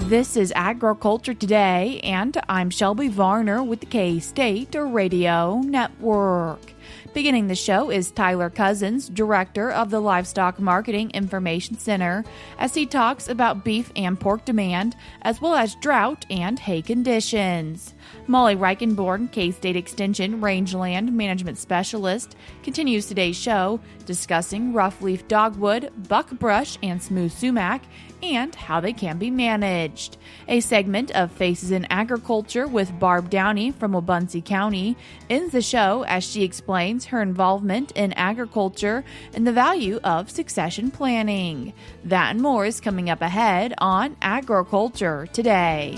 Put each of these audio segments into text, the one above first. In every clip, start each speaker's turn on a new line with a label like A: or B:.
A: This is Agriculture Today, and I'm Shelby Varner with the K-State Radio Network. Beginning the show is Tyler Cozzens, Director of the Livestock Marketing Information Center, as he talks about beef and pork demand, as well as drought and hay conditions. Molly Reichenborn, K-State Extension Rangeland Management Specialist, continues today's show discussing roughleaf dogwood, buckbrush, and smooth sumac, and how they can be managed. A segment of Faces in Agriculture with Barb Downey from Wabaunsee County ends the show as she explains her involvement in agriculture and the value of succession planning. That and more is coming up ahead on Agriculture Today.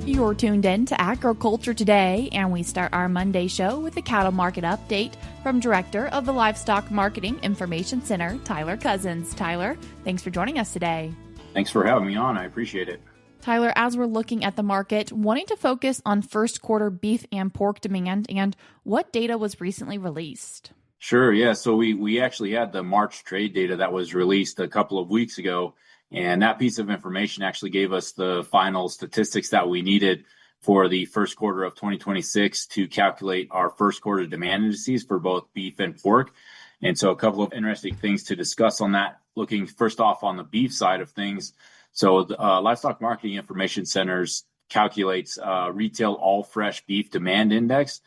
A: You're tuned in to Agriculture Today, and we start our Monday show with a cattle market update from Director of the Livestock Marketing Information Center, Tyler Cozzens. Tyler, thanks for joining us today.
B: Thanks for having me on. I appreciate it.
A: Tyler, as we're looking at the market, wanting to focus on first quarter beef and pork demand and what data was recently released.
B: Sure, yeah. So we actually had the March trade data that was released a couple of weeks ago. And that piece of information actually gave us the final statistics that we needed for the first quarter of 2026 to calculate our first quarter demand indices for both beef and pork. And so a couple of interesting things to discuss on that, looking first off on the beef side of things. So the Livestock Marketing Information Centers calculates retail all fresh beef demand index.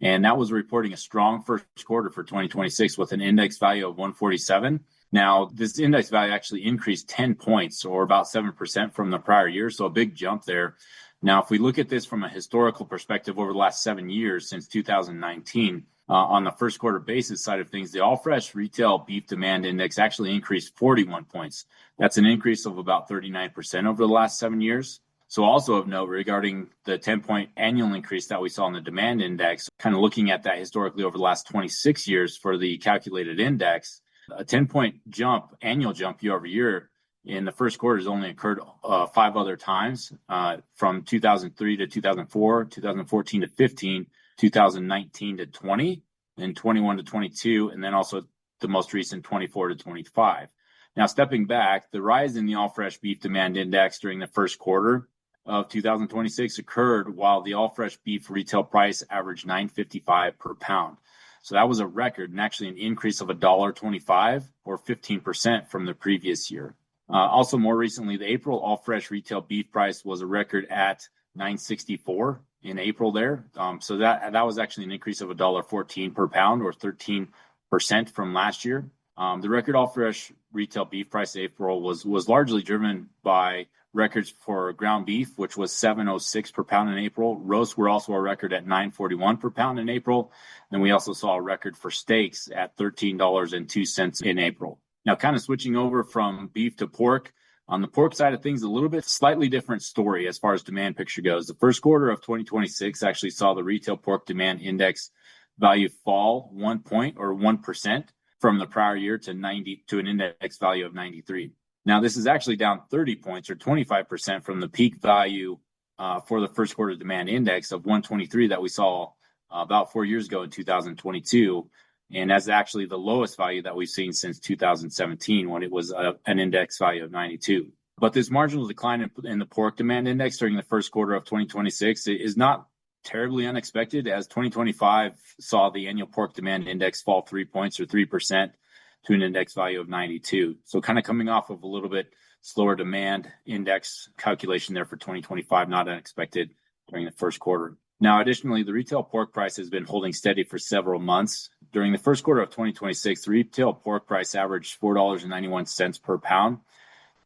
B: And that was reporting a strong first quarter for 2026 with an index value of 147. Now, this index value actually increased 10 points, or about 7% from the prior year, so a big jump there. Now, if we look at this from a historical perspective over the last 7 years, since 2019, on the first quarter basis side of things, the all-fresh retail beef demand index actually increased 41 points. That's an increase of about 39% over the last 7 years. So also of note regarding the 10-point annual increase that we saw in the demand index, kind of looking at that historically over the last 26 years for the calculated index, a 10-point jump, annual jump year over year in the first quarter has only occurred 5 other times, from 2003 to 2004, 2014 to 15, 2019 to 20, and 21 to 22, and then also the most recent 24 to 25. Now, stepping back, the rise in the all-fresh beef demand index during the first quarter of 2026 occurred while the all-fresh beef retail price averaged $9.55 per pound. So that was a record and actually an increase of $1.25 or 15% from the previous year. Also, more recently, the April all-fresh retail beef price was a record at $9.64 in April there. So that was actually an increase of $1.14 per pound or 13% from last year. The record all-fresh retail beef price in April was largely driven by records for ground beef, which was $7.06 per pound in April. Roasts were also a record at $9.41 per pound in April. And we also saw a record for steaks at $13.02 in April. Now, kind of switching over from beef to pork, on the pork side of things, a little bit slightly different story as far as demand picture goes. The first quarter of 2026 actually saw the retail pork demand index value fall 1 point or 1% from the prior year to an index value of 93. Now, this is actually down 30 points or 25% from the peak value for the first quarter demand index of 123 that we saw about 4 years ago in 2022. And that's actually the lowest value that we've seen since 2017 when it was an index value of 92. But this marginal decline in the pork demand index during the first quarter of 2026 is not terribly unexpected, as 2025 saw the annual pork demand index fall 3 points or 3%. To an index value of 92. So kind of coming off of a little bit slower demand index calculation there for 2025, not unexpected during the first quarter. Now, additionally, the retail pork price has been holding steady for several months. During the first quarter of 2026, the retail pork price averaged $4.91 per pound.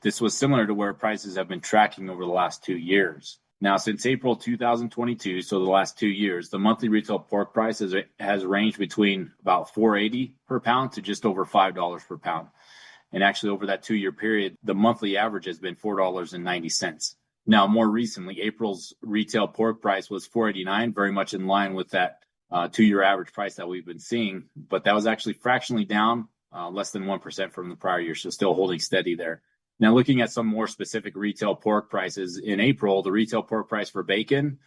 B: This was similar to where prices have been tracking over the last 2 years. Now, since April 2022, so the last 2 years, the monthly retail pork price has ranged between about $4.80 per pound to just over $5 per pound. And actually, over that 2-year period, the monthly average has been $4.90. Now, more recently, April's retail pork price was $4.89, very much in line with that 2-year average price that we've been seeing. But that was actually fractionally down less than 1% from the prior year, so still holding steady there. Now, looking at some more specific retail pork prices, in April, the retail pork price for bacon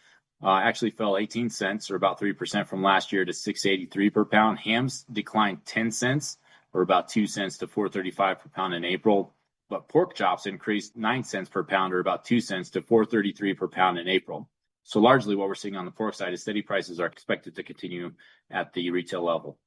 B: actually fell 18 cents, or about 3% from last year, to $6.83 per pound. Hams declined 10 cents, or about 2 cents, to $4.35 per pound in April. But pork chops increased 9 cents per pound, or about 2 cents, to $4.33 per pound in April. So largely what we're seeing on the pork side is steady prices are expected to continue at the retail level.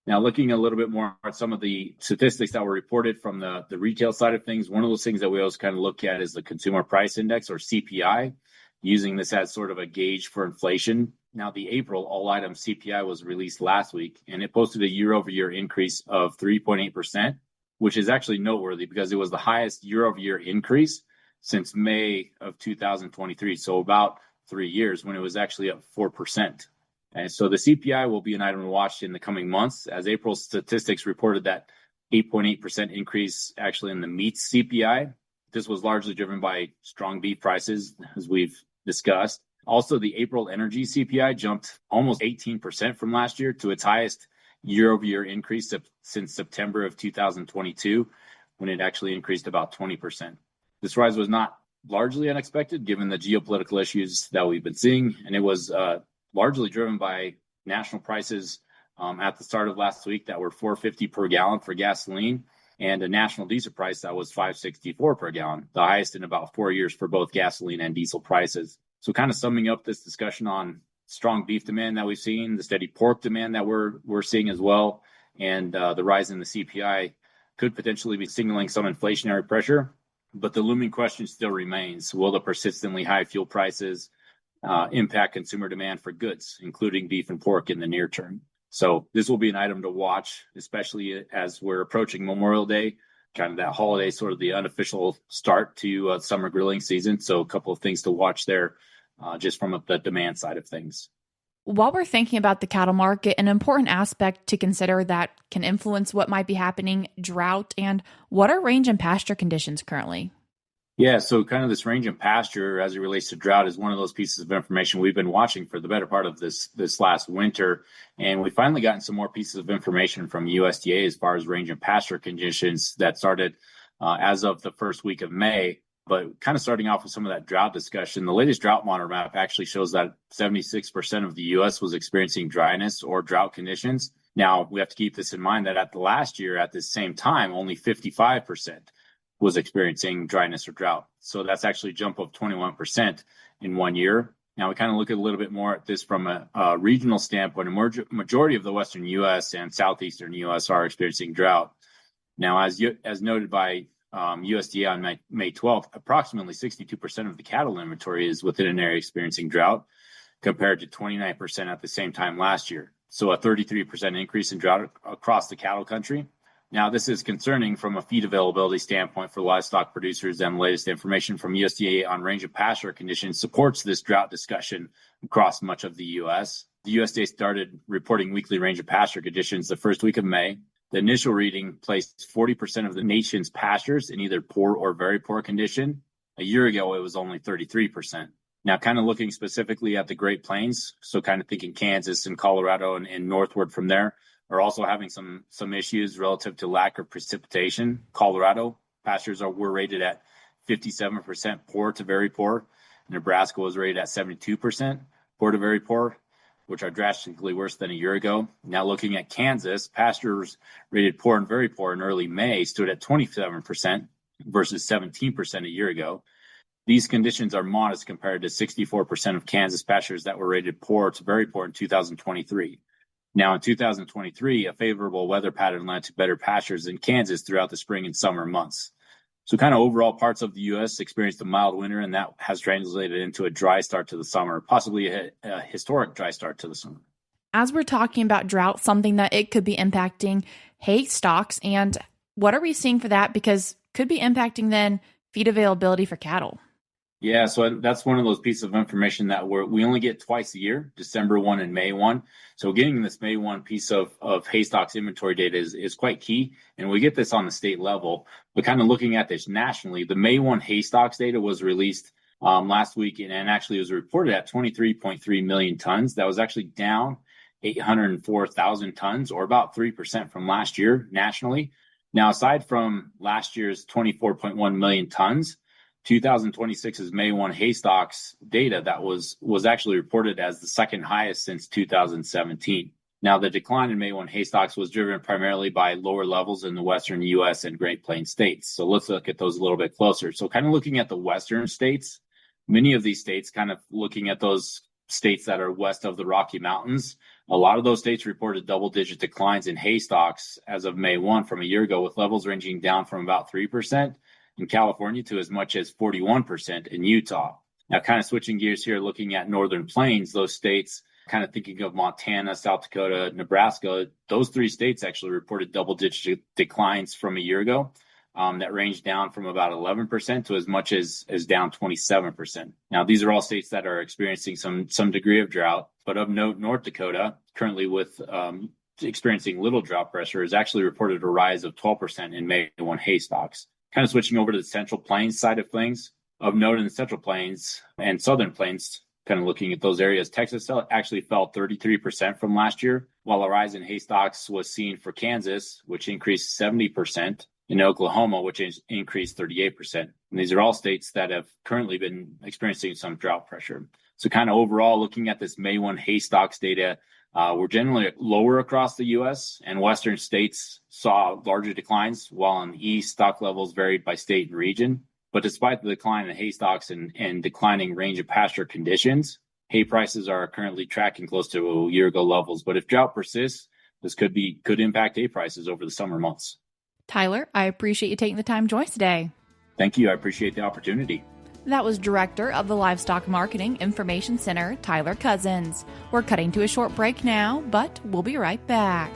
B: Now, looking a little bit more at some of the statistics that were reported from the retail side of things, one of those things that we always kind of look at is the Consumer Price Index, or CPI, using this as sort of a gauge for inflation. Now, the April all-item CPI was released last week, and it posted a year-over-year increase of 3.8%, which is actually noteworthy because it was the highest year-over-year increase since May of 2023, so about 3 years, when it was actually up 4%. And so the CPI will be an item to watch in the coming months, as April's statistics reported that 8.8% increase actually in the meat CPI. This was largely driven by strong beef prices, as we've discussed. Also, the April energy CPI jumped almost 18% from last year to its highest year-over-year increase since September of 2022, when it actually increased about 20%. This rise was not largely unexpected, given the geopolitical issues that we've been seeing, and it was largely driven by national prices at the start of last week that were $4.50 per gallon for gasoline, and a national diesel price that was $5.64 per gallon, the highest in about 4 years for both gasoline and diesel prices. So kind of summing up this discussion on strong beef demand that we've seen, the steady pork demand that we're seeing as well, and the rise in the CPI could potentially be signaling some inflationary pressure. But the looming question still remains: will the persistently high fuel prices impact consumer demand for goods, including beef and pork, in the near term? So this will be an item to watch, especially as we're approaching Memorial Day, kind of that holiday, sort of the unofficial start to summer grilling season. So a couple of things to watch there, just from the demand side of things.
A: While we're thinking about the cattle market, an important aspect to consider that can influence what might be happening: drought. And what are range and pasture conditions currently?
B: Yeah, so kind of this range and pasture as it relates to drought is one of those pieces of information we've been watching for the better part of this last winter. And we finally gotten some more pieces of information from USDA as far as range and pasture conditions that started as of the first week of May. But kind of starting off with some of that drought discussion, the latest drought monitor map actually shows that 76% of the U.S. was experiencing dryness or drought conditions. Now, we have to keep this in mind that at the last year, at this same time, only 55% was experiencing dryness or drought. So that's actually a jump of 21% in 1 year. Now, we kind of look at a little bit more at this from a regional standpoint. A majority of the western U.S. and southeastern U.S. are experiencing drought. Now, as noted by USDA on May 12th, approximately 62% of the cattle inventory is within an area experiencing drought, compared to 29% at the same time last year. So a 33% increase in drought across the cattle country. Now, this is concerning from a feed availability standpoint for livestock producers, and the latest information from USDA on range of pasture conditions supports this drought discussion across much of the U.S. The USDA started reporting weekly range of pasture conditions the first week of May. The initial reading placed 40% of the nation's pastures in either poor or very poor condition. A year ago, it was only 33%. Now, kind of looking specifically at the Great Plains, so kind of thinking Kansas and Colorado and northward from there, are also having some issues relative to lack of precipitation. Colorado pastures were rated at 57% poor to very poor. Nebraska was rated at 72% poor to very poor, which are drastically worse than a year ago. Now, looking at Kansas, pastures rated poor and very poor in early May stood at 27% versus 17% a year ago. These conditions are modest compared to 64% of Kansas pastures that were rated poor to very poor in 2023. Now, in 2023, a favorable weather pattern led to better pastures in Kansas throughout the spring and summer months. So kind of overall, parts of the U.S. experienced a mild winter, and that has translated into a dry start to the summer, possibly a historic dry start to the summer.
A: As we're talking about drought, something that it could be impacting hay stocks, and what are we seeing for that? Because could be impacting then feed availability for cattle.
B: Yeah, so that's one of those pieces of information that we only get twice a year, December 1 and May 1. So getting this May 1 piece of hay stocks inventory data is quite key, and we get this on the state level. But kind of looking at this nationally, the May 1 hay stocks data was released last week, and actually was reported at 23.3 million tons. That was actually down 804,000 tons, or about 3% from last year nationally. Now, aside from last year's 24.1 million tons, 2026's May 1 hay stocks data that was actually reported as the second highest since 2017. Now, the decline in May 1 hay stocks was driven primarily by lower levels in the western U.S. and Great Plains states. So let's look at those a little bit closer. So kind of looking at the western states, many of these states, kind of looking at those states that are west of the Rocky Mountains, a lot of those states reported double-digit declines in hay stocks as of May 1 from a year ago, with levels ranging down from about 3% in California to as much as 41% in Utah. Now, kind of switching gears here, looking at northern plains, those states, kind of thinking of Montana, South Dakota, Nebraska, those three states actually reported double-digit declines from a year ago. That ranged down from about 11% to as much as down 27%. Now, these are all states that are experiencing some degree of drought, but of note, North Dakota, currently with experiencing little drought pressure, has actually reported a rise of 12% in May 1 hay stocks. Kind of switching over to the Central Plains side of things, of note in the Central Plains and Southern Plains, kind of looking at those areas, Texas actually fell 33% from last year, while a rise in hay stocks was seen for Kansas, which increased 70%. In Oklahoma, which is increased 38%. And these are all states that have currently been experiencing some drought pressure. So kind of overall, looking at this May 1 hay stocks data, we're generally lower across the U.S. and Western states saw larger declines, while in the East, stock levels varied by state and region. But despite the decline in hay stocks and declining range of pasture conditions, hay prices are currently tracking close to year-ago levels. But if drought persists, this could impact hay prices over the summer months.
A: Tyler, I appreciate you taking the time to join us today.
B: Thank you. I appreciate the opportunity.
A: That was Director of the Livestock Marketing Information Center, Tyler Cozzens. We're cutting to a short break now, but we'll be right back.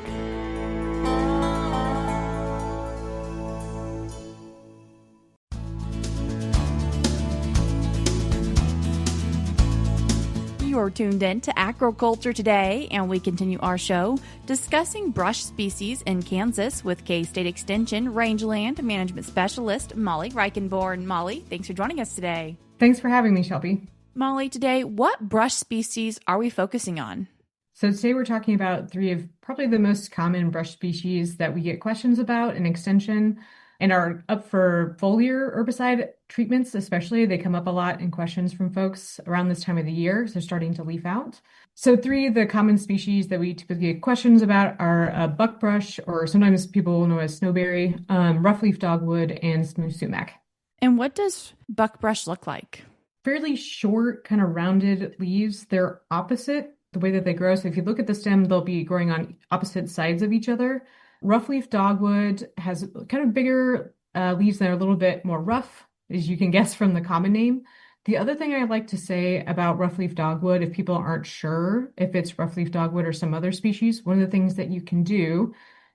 A: You're tuned in to Agriculture Today, and we continue our show discussing brush species in Kansas with K-State Extension Rangeland Management Specialist Molly Reichenborn. Molly, thanks for joining us today.
C: Thanks for having me, Shelby.
A: Molly, today, what brush species are we focusing on?
C: So today we're talking about three of probably the most common brush species that we get questions about in Extension and are up for foliar herbicide treatments, especially. They come up a lot in questions from folks around this time of the year, so starting to leaf out. So three of the common species that we typically get questions about are buckbrush, or sometimes people know as snowberry, roughleaf dogwood, and smooth sumac.
A: And what does buckbrush look like?
C: Fairly short, kind of rounded leaves. They're opposite the way that they grow. So if you look at the stem, they'll be growing on opposite sides of each other. Roughleaf dogwood has kind of bigger leaves that are a little bit more rough, as you can guess from the common name. The other thing I like to say about roughleaf dogwood, if people aren't sure if it's roughleaf dogwood or some other species, one of the things that you can do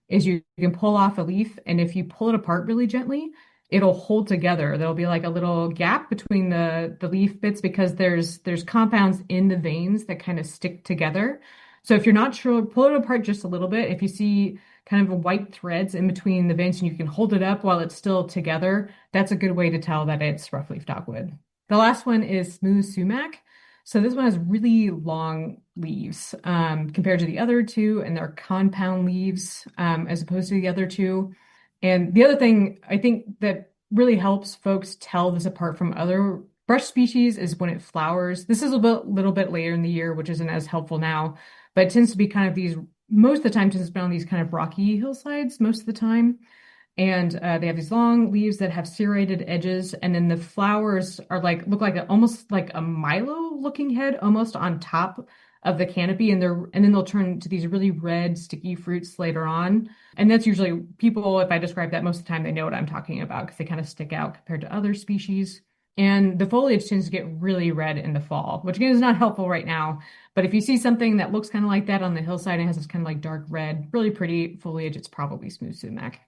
C: is you can pull off a leaf, and if you pull it apart really gently, it'll hold together. There'll be like a little gap between the leaf bits because there's compounds in the veins that kind of stick together. So if you're not sure, pull it apart just a little bit. If you see kind of white threads in between the veins and you can hold it up while it's still together, that's a good way to tell that it's roughleaf dogwood. The last one is smooth sumac. So this one has really long leaves compared to the other two, and they're compound leaves as opposed to the other two. And the other thing I think that really helps folks tell this apart from other brush species is when it flowers. This is a little bit later in the year, which isn't as helpful now, but it tends to be kind of these, most of the time, tends to be on these kind of rocky hillsides most of the time. And they have these long leaves that have serrated edges, and then the flowers are look like almost like a Milo-looking head, almost on top of the canopy, and then they'll turn to these really red, sticky fruits later on. And that's usually people, if I describe that most of the time, they know what I'm talking about because they kind of stick out compared to other species. And the foliage tends to get really red in the fall, which again is not helpful right now. But if you see something that looks kind of like that on the hillside and has this kind of like dark red, really pretty foliage, it's probably smooth sumac.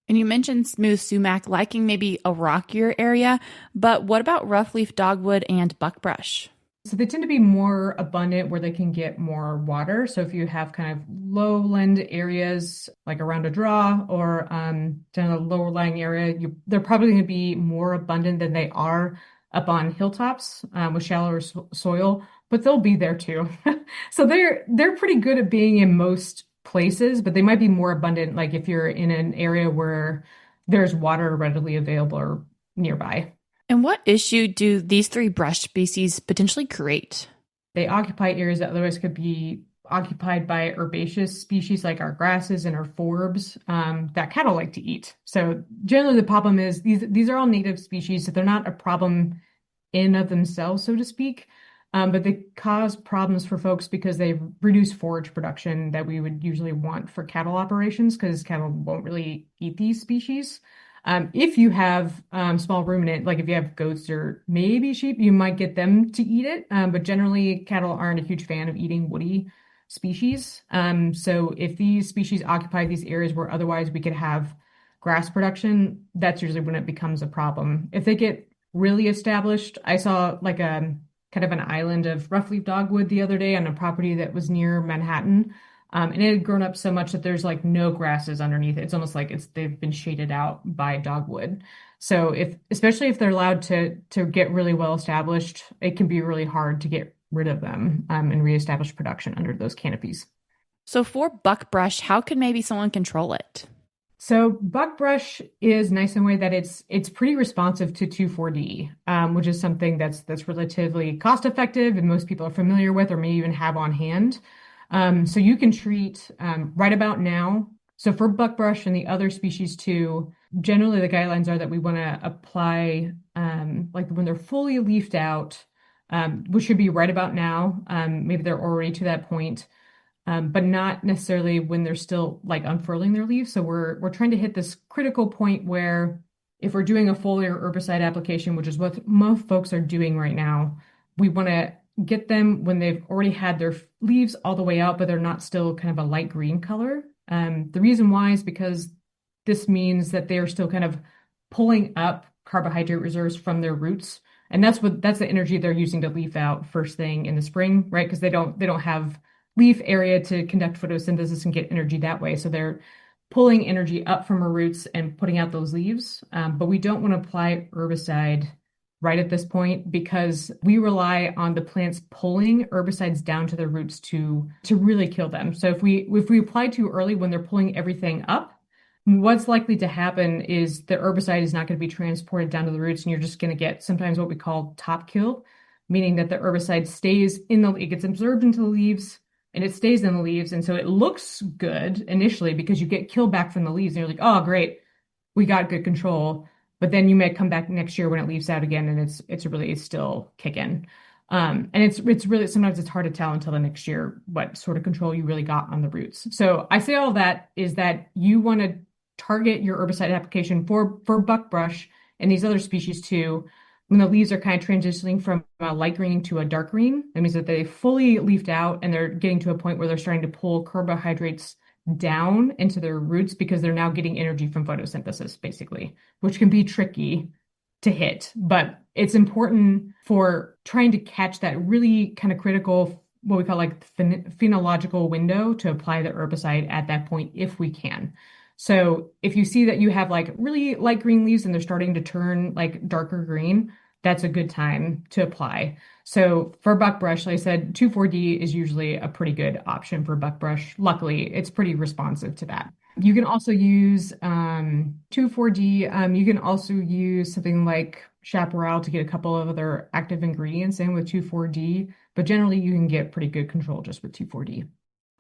A: And you mentioned smooth sumac liking maybe a rockier area, but what about roughleaf dogwood and buckbrush?
C: So they tend to be more abundant where they can get more water. So if you have kind of lowland areas like around a draw or down a lower lying area, they're probably going to be more abundant than they are up on hilltops with shallower soil, but they'll be there too. So they're pretty good at being in most places, but they might be more abundant, like if you're in an area where there's water readily available or nearby.
A: And what issue do these three brush species potentially create?
C: They occupy areas that otherwise could be occupied by herbaceous species like our grasses and our forbs that cattle like to eat. So generally the problem is these are all native species, so they're not a problem in of themselves, so to speak. But they cause problems for folks because they reduce forage production that we would usually want for cattle operations because cattle won't really eat these species. If you have small ruminant, like if you have goats or maybe sheep, you might get them to eat it. But generally, cattle aren't a huge fan of eating woody species. So if these species occupy these areas where otherwise we could have grass production, that's usually when it becomes a problem. If they get really established, I saw like a kind of an island of roughleaf dogwood the other day on a property that was near Manhattan. And it had grown up so much that there's like no grasses underneath it. It's almost like they've been shaded out by dogwood. So especially if they're allowed to get really well established, it can be really hard to get rid of them and reestablish production under those canopies.
A: So for buckbrush, how can maybe someone control it?
C: So buckbrush is nice in a way that it's pretty responsive to 2,4-D, which is something that's relatively cost effective and most people are familiar with or may even have on hand. So you can treat right about now. So for buckbrush and the other species too, generally the guidelines are that we want to apply like when they're fully leafed out, which should be right about now. Maybe they're already to that point. But not necessarily when they're still like unfurling their leaves. So we're trying to hit this critical point where if we're doing a foliar herbicide application, which is what most folks are doing right now, we want to get them when they've already had their leaves all the way out, but they're not still kind of a light green color. The reason why is because this means that they're still kind of pulling up carbohydrate reserves from their roots. And that's the energy they're using to leaf out first thing in the spring, right? Because they don't have leaf area to conduct photosynthesis and get energy that way. So they're pulling energy up from our roots and putting out those leaves. But we don't want to apply herbicide right at this point because we rely on the plants pulling herbicides down to their roots to really kill them. So if we apply too early when they're pulling everything up, what's likely to happen is the herbicide is not going to be transported down to the roots and you're just going to get sometimes what we call top kill, meaning that the herbicide stays it gets absorbed into the leaves and it stays in the leaves. And so it looks good initially because you get kill back from the leaves and you're like, oh, great, we got good control. But then you may come back next year when it leaves out again and it's really still kicking. And it's really, sometimes it's hard to tell until the next year what sort of control you really got on the roots. So I say all that is that you want to target your herbicide application for buckbrush and these other species too. When the leaves are kind of transitioning from a light green to a dark green, that means that they fully leafed out and they're getting to a point where they're starting to pull carbohydrates down into their roots because they're now getting energy from photosynthesis, basically, which can be tricky to hit. But it's important for trying to catch that really kind of critical, what we call like phenological window to apply the herbicide at that point if we can. So if you see that you have like really light green leaves and they're starting to turn like darker green, that's a good time to apply. So for buckbrush, like I said, 2,4-D is usually a pretty good option for buckbrush. Luckily, it's pretty responsive to that. You can also use 2,4-D. You can also use something like chaparral to get a couple of other active ingredients in with 2,4-D, but generally you can get pretty good control just with 2,4-D.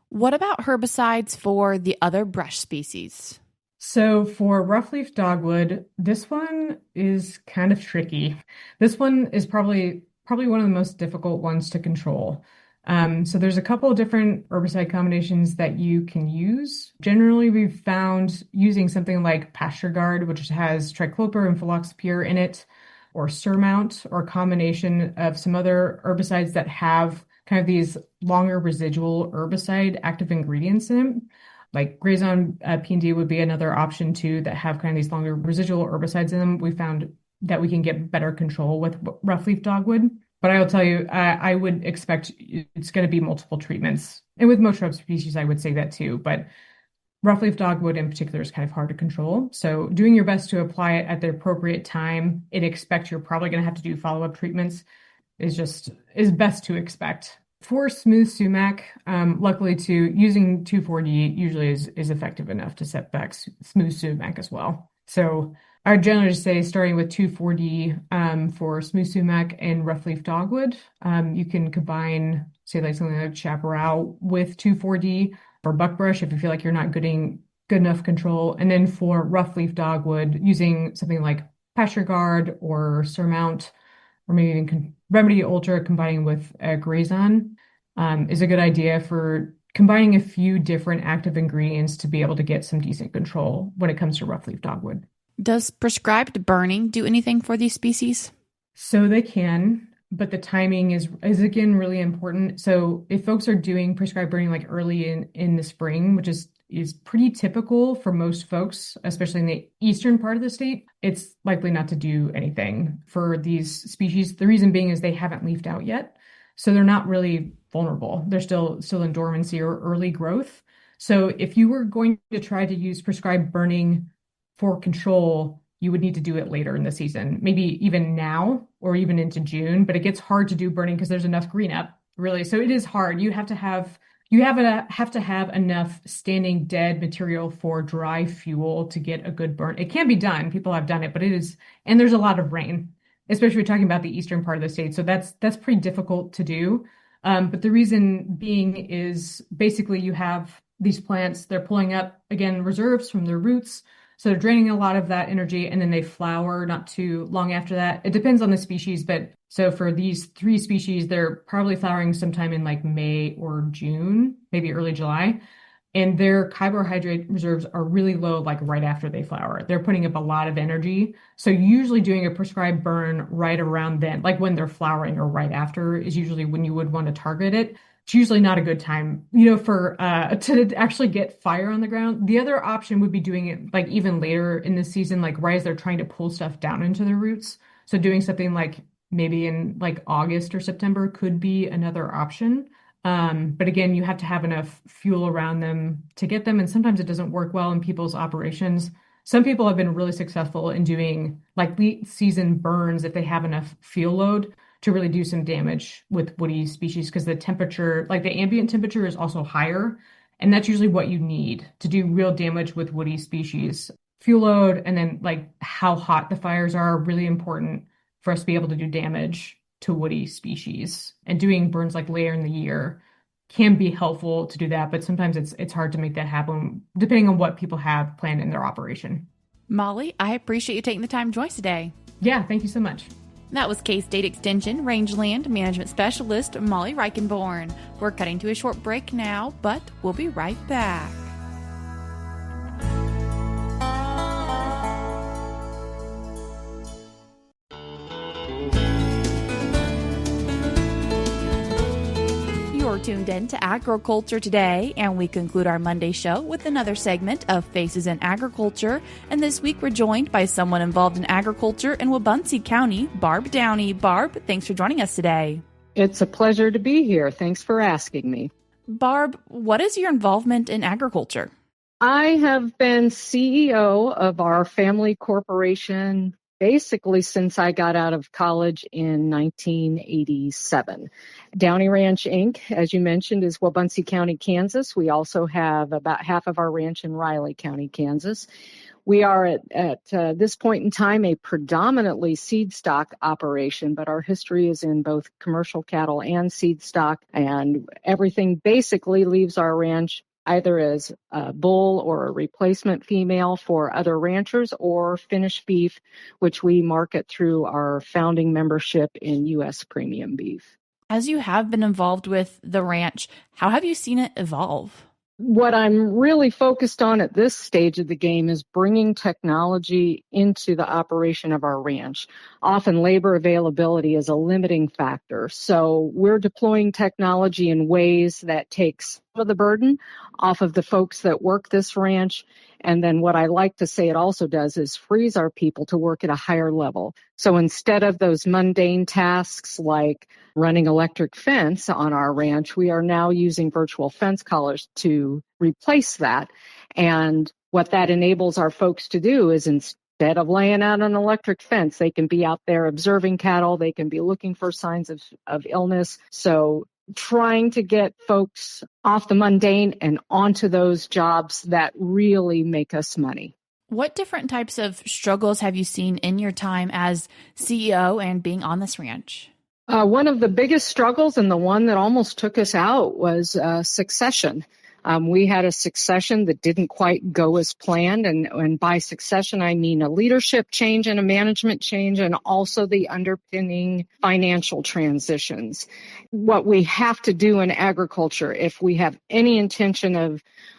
A: What about herbicides for the other brush species?
C: So for roughleaf dogwood, this one is kind of tricky. This one is probably one of the most difficult ones to control. So there's a couple of different herbicide combinations that you can use. Generally, we've found using something like Pasture Guard, which has triclopyr and fluroxypyr in it, or Surmount, or a combination of some other herbicides that have kind of these longer residual herbicide active ingredients in them. Like Grazon P&D would be another option too that have kind of these longer residual herbicides in them. We found that we can get better control with roughleaf dogwood. But I will tell you, I would expect it's going to be multiple treatments. And with most shrub species, I would say that too. But roughleaf dogwood in particular is kind of hard to control. So doing your best to apply it at the appropriate time and expect you're probably going to have to do follow-up treatments is best to expect. For smooth sumac, luckily using 2,4-D usually is effective enough to set back smooth sumac as well. So I generally just say starting with 2,4-D for smooth sumac and roughleaf dogwood. You can combine, say, like something like chaparral with 2,4-D or buckbrush if you feel like you're not getting good enough control. And then for roughleaf dogwood, using something like pasture guard or surmount, or maybe even Remedy Ultra combining with Grazon is a good idea for combining a few different active ingredients to be able to get some decent control when it comes to roughleaf dogwood.
A: Does prescribed burning do anything for these species?
C: So they can, but the timing is again really important. So if folks are doing prescribed burning like early in the spring, which is pretty typical for most folks, especially in the eastern part of the state, it's likely not to do anything for these species. The reason being is they haven't leafed out yet. So they're not really vulnerable. They're still in dormancy or early growth. So if you were going to try to use prescribed burning for control, you would need to do it later in the season, maybe even now or even into June. But it gets hard to do burning because there's enough green up, really. So it is hard. You have to have enough standing dead material for dry fuel to get a good burn. It can be done. People have done it, but and there's a lot of rain, especially if you're talking about the eastern part of the state. So that's pretty difficult to do. But the reason being is basically you have these plants, they're pulling up, again, reserves from their roots. So they're draining a lot of that energy, and then they flower not too long after that. It depends on the species, but so for these 3 species, they're probably flowering sometime in like May or June, maybe early July. And their carbohydrate reserves are really low, like right after they flower. They're putting up a lot of energy. So usually doing a prescribed burn right around then, like when they're flowering or right after, is usually when you would want to target it. It's usually not a good time, for to actually get fire on the ground. The other option would be doing it like even later in the season, like right as they're trying to pull stuff down into their roots. So doing something like maybe in like August or September could be another option. But again, you have to have enough fuel around them to get them. And sometimes it doesn't work well in people's operations. Some people have been really successful in doing like late season burns if they have enough fuel load to really do some damage with woody species, because the temperature, like the ambient temperature, is also higher. And that's usually what you need to do real damage with woody species. Fuel load and then like how hot the fires are really important for us to be able to do damage to woody species. And doing burns like later in the year can be helpful to do that, but sometimes it's hard to make that happen depending on what people have planned in their operation.
A: Molly, I appreciate you taking the time to join us today.
C: Yeah, thank you so much.
A: That was K-State Extension Rangeland Management Specialist Molly Reichenborn. We're cutting to a short break now, but we'll be right back. You're tuned in to Agriculture Today, and we conclude our Monday show with another segment of Faces in Agriculture. And this week we're joined by someone involved in agriculture in Wabaunsee County, Barb Downey. Barb, thanks for joining us today.
D: It's a pleasure to be here. Thanks for asking me.
A: Barb, what is your involvement in agriculture?
D: I have been CEO of our family corporation basically since I got out of college in 1987. Downey Ranch, Inc., as you mentioned, is Wabaunsee County, Kansas. We also have about half of our ranch in Riley County, Kansas. We are at this point in time a predominantly seed stock operation, but our history is in both commercial cattle and seed stock, and everything basically leaves our ranch either as a bull or a replacement female for other ranchers, or finished beef, which we market through our founding membership in U.S. Premium Beef.
A: As you have been involved with the ranch, how have you seen it evolve?
D: What I'm really focused on at this stage of the game is bringing technology into the operation of our ranch. Often labor availability is a limiting factor. So we're deploying technology in ways that takes some of the burden off of the folks that work this ranch. And then what I like to say it also does is frees our people to work at a higher level. So instead of those mundane tasks like running electric fence on our ranch, we are now using virtual fence collars to replace that. And what that enables our folks to do is instead of laying out an electric fence, they can be out there observing cattle. They can be looking for signs of illness. So trying to get folks off the mundane and onto those jobs that really make us money.
A: What different types of struggles have you seen in your time as CEO and being on this ranch?
D: One of the biggest struggles, and the one that almost took us out, was succession. We had a succession that didn't quite go as planned. And by succession, I mean a leadership change and a management change, and also the underpinning financial transitions. What we have to do in agriculture, if we have any intention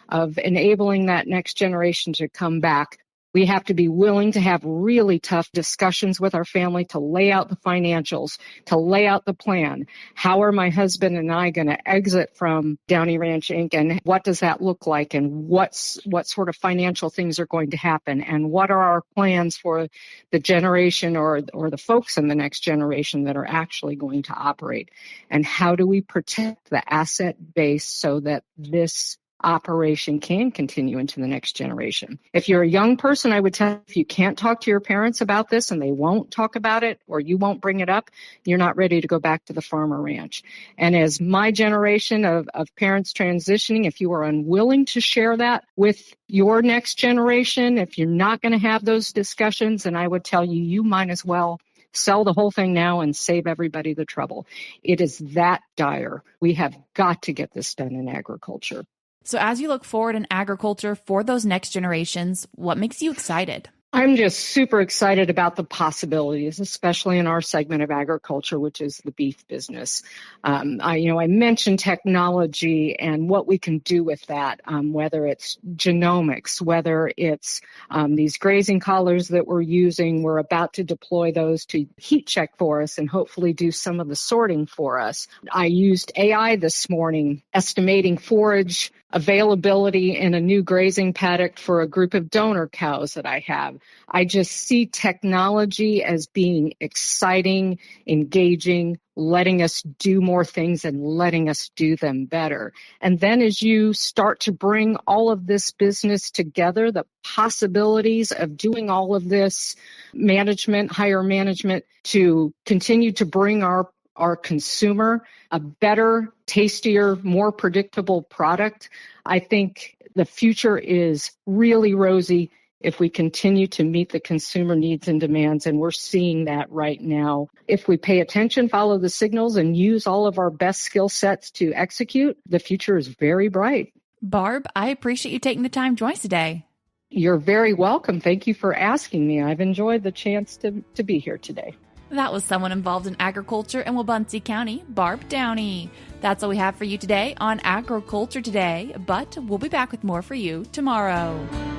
D: of enabling that next generation to come back, we have to be willing to have really tough discussions with our family to lay out the financials, to lay out the plan. How are my husband and I going to exit from Downey Ranch Inc., and what does that look like, and what sort of financial things are going to happen, and what are our plans for the generation or the folks in the next generation that are actually going to operate, and how do we protect the asset base so that this operation can continue into the next generation. If you're a young person, I would tell you, if you can't talk to your parents about this and they won't talk about it or you won't bring it up, you're not ready to go back to the farm or ranch. And as my generation of parents transitioning, if you are unwilling to share that with your next generation, if you're not going to have those discussions, then I would tell you, you might as well sell the whole thing now and save everybody the trouble. It is that dire. We have got to get this done in agriculture.
A: So as you look forward in agriculture for those next generations, what makes you excited?
D: I'm just super excited about the possibilities, especially in our segment of agriculture, which is the beef business. I mentioned technology and what we can do with that, whether it's genomics, whether it's these grazing collars that we're using. We're about to deploy those to heat check for us and hopefully do some of the sorting for us. I used AI this morning, estimating forage availability in a new grazing paddock for a group of donor cows that I have. I just see technology as being exciting, engaging, letting us do more things and letting us do them better. And then as you start to bring all of this business together, the possibilities of doing all of this management, higher management, to continue to bring our consumer a better, tastier, more predictable product. I think the future is really rosy if we continue to meet the consumer needs and demands, and we're seeing that right now. If we pay attention, follow the signals, and use all of our best skill sets to execute, the future is very bright.
A: Barb, I appreciate you taking the time to join us today.
D: You're very welcome. Thank you for asking me. I've enjoyed the chance to be here today.
A: That was someone involved in agriculture in Wabaunsee County, Barb Downey. That's all we have for you today on Agriculture Today, but we'll be back with more for you tomorrow.